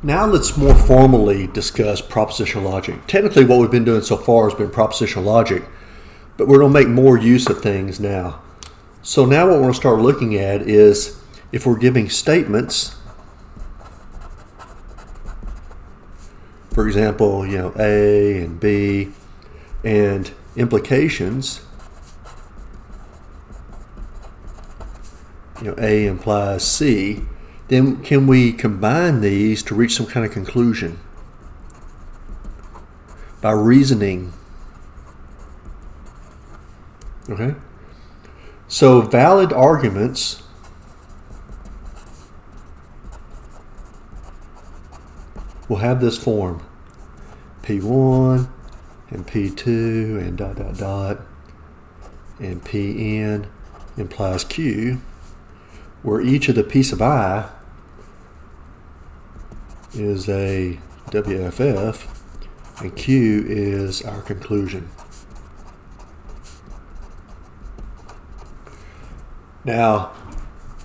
Now let's more formally discuss propositional logic. Technically what we've been doing so far has been propositional logic, but we're going to make more use of things now. So now what we're going to start looking at is if we're giving statements, for example, A and B, and implications, A implies C, then can we combine these to reach some kind of conclusion by reasoning? Okay? So valid arguments will have this form: P1 and P2 and ... and Pn implies Q, where each of the P sub I is a WFF and Q is our conclusion. Now,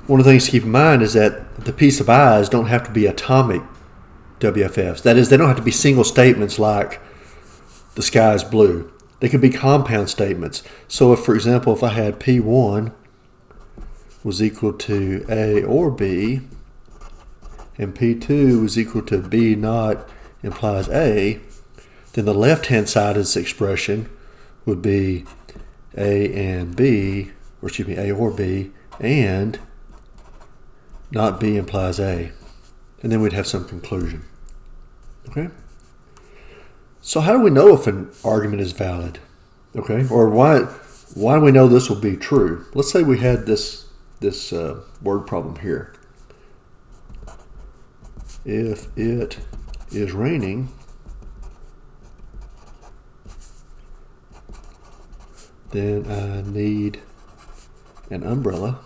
one of the things to keep in mind is that the P sub I's don't have to be atomic WFFs. That is, they don't have to be single statements like the sky is blue. They could be compound statements. So if, for example, if I had P1 was equal to A or B, and P2 was equal to B not implies A, then the left-hand side of this expression would be A and B, or excuse me, A or B, and not B implies A. And then we'd have some conclusion. Okay? So how do we know if an argument is valid? Okay? Or why do we know this will be true? Let's say we had this word problem here. If it is raining, then I need an umbrella.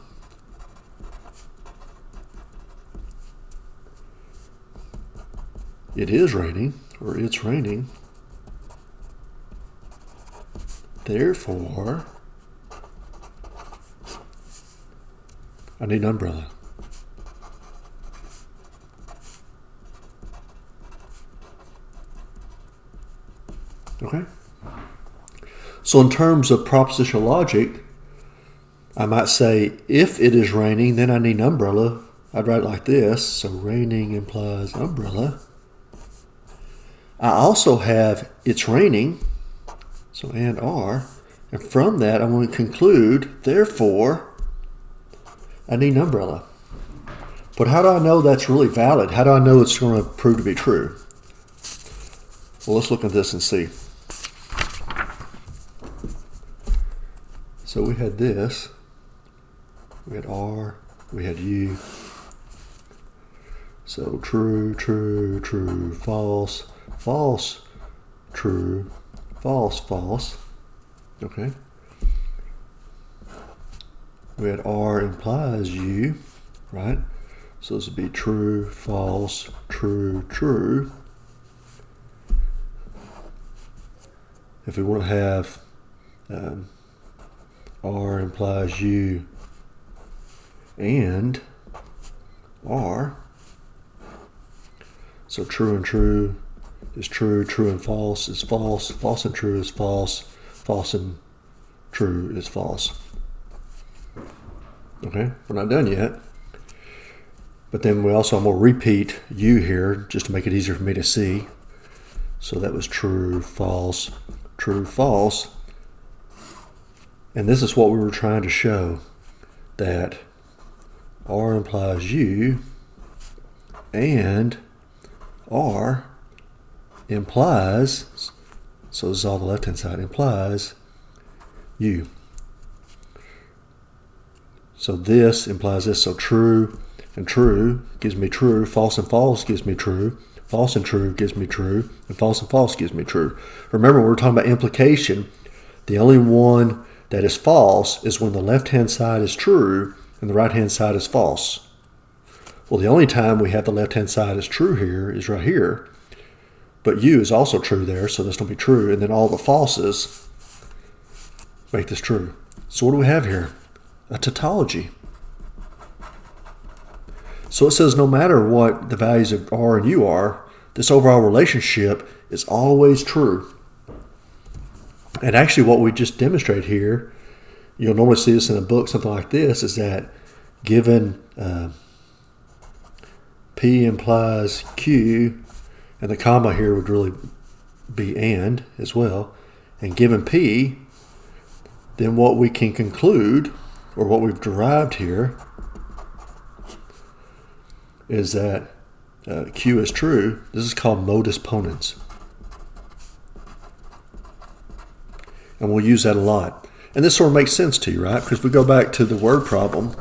It is raining, or it's raining. Therefore, I need an umbrella. Okay? So in terms of propositional logic, I might say, if it is raining, then I need an umbrella. I'd write it like this. So raining implies umbrella. I also have it's raining, so and are. And from that, I want to conclude, therefore, I need an umbrella. But how do I know that's really valid? How do I know it's going to prove to be true? Well, let's look at this and see. So we had this, we had R, we had U. So true, true, true, false, false, true, false, false. Okay. We had R implies U, right? So this would be true, false, true, true. If we want to have R implies U and R, so true and true is true, true and false is false, false and true is false, false and true is false. Okay, we're not done yet. But then I'm going to repeat U here just to make it easier for me to see. So that was true, false, true, false. And this is what we were trying to show, that R implies U and R implies, so this is all the left-hand side, implies U. So this implies this, so true and true gives me true, false and false gives me true, false and true gives me true, and false and false gives me true. Remember, when we're talking about implication, the only one that is false is when the left-hand side is true and the right-hand side is false. Well, the only time we have the left-hand side is true here is right here, but U is also true there, so this will be true, and then all the falses make this true. So what do we have here? A tautology. So it says no matter what the values of R and U are, this overall relationship is always true. And actually what we just demonstrate here, you'll normally see this in a book, something like this, is that given P implies Q, and the comma here would really be and as well, and given P, then what we can conclude, or what we've derived here, is that Q is true. This is called modus ponens. And we'll use that a lot. And this sort of makes sense to you, right? Because if we go back to the word problem,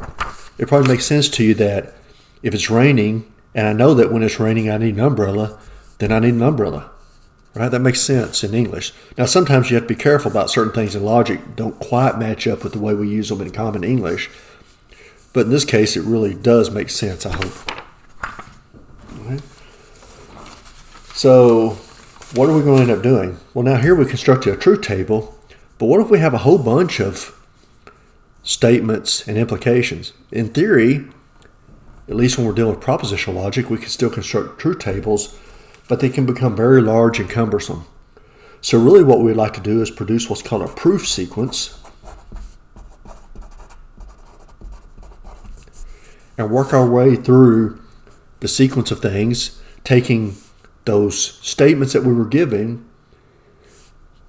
it probably makes sense to you that if it's raining, and I know that when it's raining I need an umbrella, then I need an umbrella. Right? That makes sense in English. Now sometimes you have to be careful about certain things in logic don't quite match up with the way we use them in common English. But in this case it really does make sense, I hope. Right. So what are we going to end up doing? Well, now here we constructed a truth table, but what if we have a whole bunch of statements and implications? In theory, at least when we're dealing with propositional logic, we can still construct truth tables, but they can become very large and cumbersome. So really what we'd like to do is produce what's called a proof sequence and work our way through the sequence of things, taking those statements that we were giving,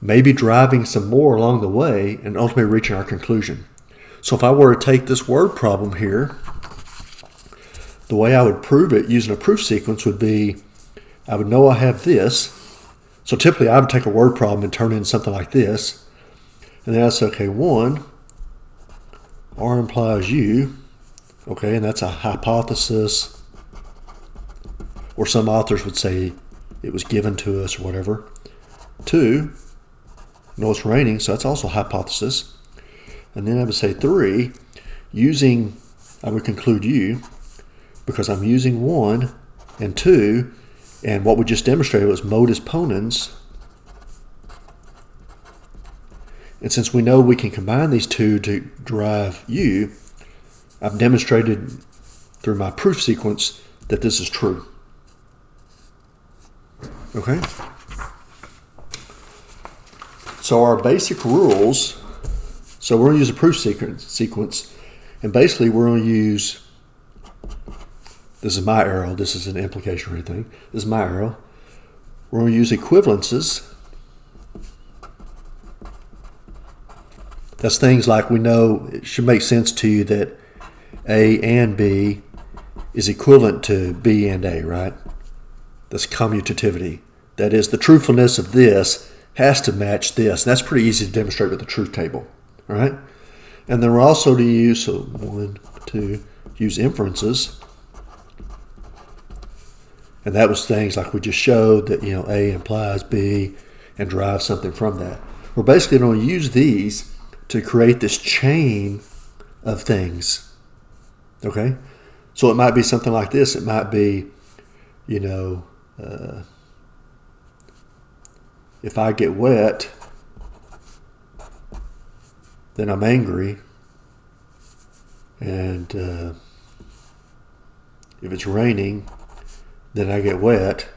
maybe driving some more along the way, and ultimately reaching our conclusion. So if I were to take this word problem here, the way I would prove it using a proof sequence would be, I would know I have this. So typically I would take a word problem and turn in something like this. And then I'd say, okay, 1, R implies U. Okay, and that's a hypothesis. Or some authors would say it was given to us or whatever. 2, know it's raining, so that's also a hypothesis. And then I would say 3, I would conclude U, because I'm using 1 and 2, and what we just demonstrated was modus ponens. And since we know we can combine these two to derive U, I've demonstrated through my proof sequence that this is true. Okay? So our basic rules, so we're going to use a proof sequence, and basically we're going to use, this is my arrow, this is an implication or anything, this is my arrow. We're going to use equivalences. That's things like we know it should make sense to you that A and B is equivalent to B and A, right? That's commutativity. That is, the truthfulness of this has to match this. And that's pretty easy to demonstrate with the truth table, all right? And then we're also to use, so 1, 2, use inferences. And that was things like we just showed that, A implies B and derive something from that. We're basically going to use these to create this chain of things, okay? So it might be something like this. It might be, if I get wet, then I'm angry. And if it's raining, then I get wet.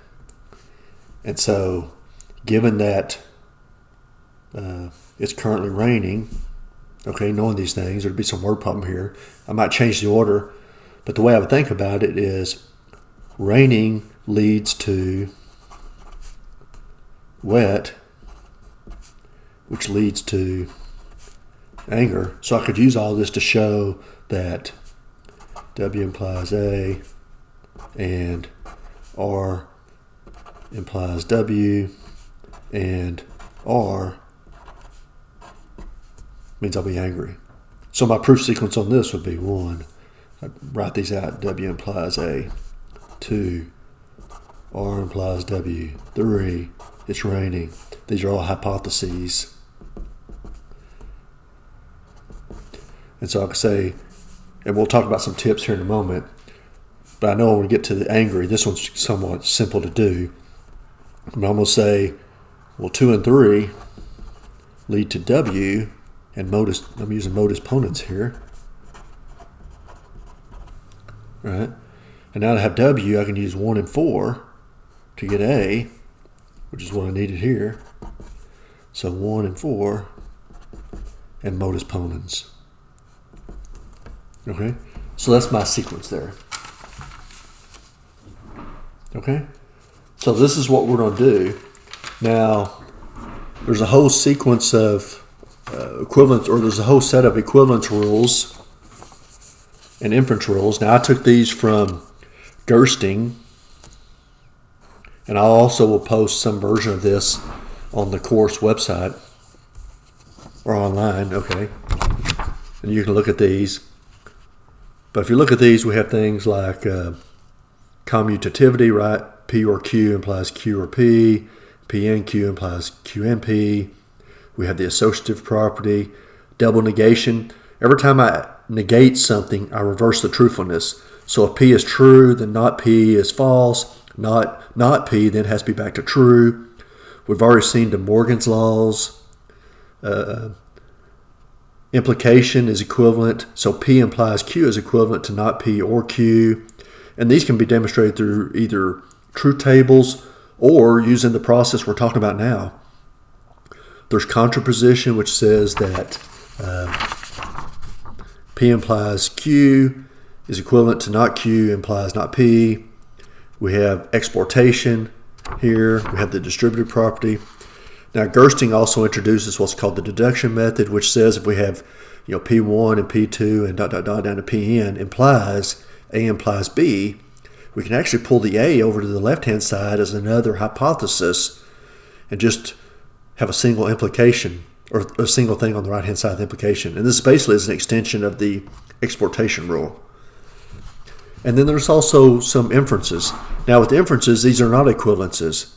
And so given that it's currently raining, okay, knowing these things, there'd be some word problem here. I might change the order, but the way I would think about it is raining leads to wet, which leads to anger. So I could use all this to show that W implies A and R implies W and R means I'll be angry. So my proof sequence on this would be 1, I'd write these out, W implies A. 2, R implies W. 3, it's raining. These are all hypotheses. And so I could say, and we'll talk about some tips here in a moment, but I know when we get to the angry, this one's somewhat simple to do. But I'm going to say, well, 2 and 3 lead to W, and modus, I'm using modus ponens here. Right? And now to have W, I can use 1 and 4 to get A, which is what I needed here. So 1 and 4 and modus ponens. Okay, so that's my sequence there. Okay, so this is what we're going to do. Now, there's a whole sequence of equivalence, or there's a whole set of equivalence rules and inference rules. Now, I took these from Gersting, and I also will post some version of this on the course website or online. Okay, and you can look at these. But if you look at these, we have things like commutativity, right? P or Q implies Q or P. P and Q implies Q and P. We have the associative property, double negation. Every time I negate something, I reverse the truthfulness. So if P is true, then not P is false. Not P then has to be back to true. We've already seen De Morgan's laws. Implication is equivalent. So P implies Q is equivalent to not P or Q. And these can be demonstrated through either truth tables or using the process we're talking about now. There's contraposition, which says that P implies Q is equivalent to not Q implies not P. We have exportation here. We have the distributive property. Now, Gersting also introduces what's called the deduction method, which says if we have, P1 and P2 and ... down to Pn implies A implies B, we can actually pull the A over to the left-hand side as another hypothesis and just have a single implication or a single thing on the right-hand side of the implication. And this basically is an extension of the exportation rule. And then there's also some inferences. Now, with inferences, these are not equivalences.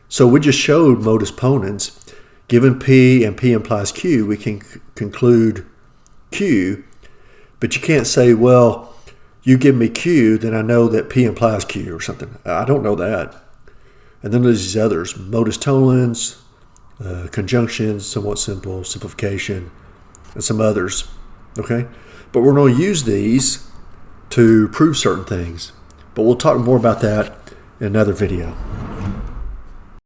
So we just showed modus ponens. Given P and P implies Q, we can conclude Q, but you can't say, well, you give me Q, then I know that P implies Q or something. I don't know that. And then there's these others, modus tollens, conjunctions, somewhat simple, simplification, and some others. Okay? But we're going to use these to prove certain things. But we'll talk more about that in another video.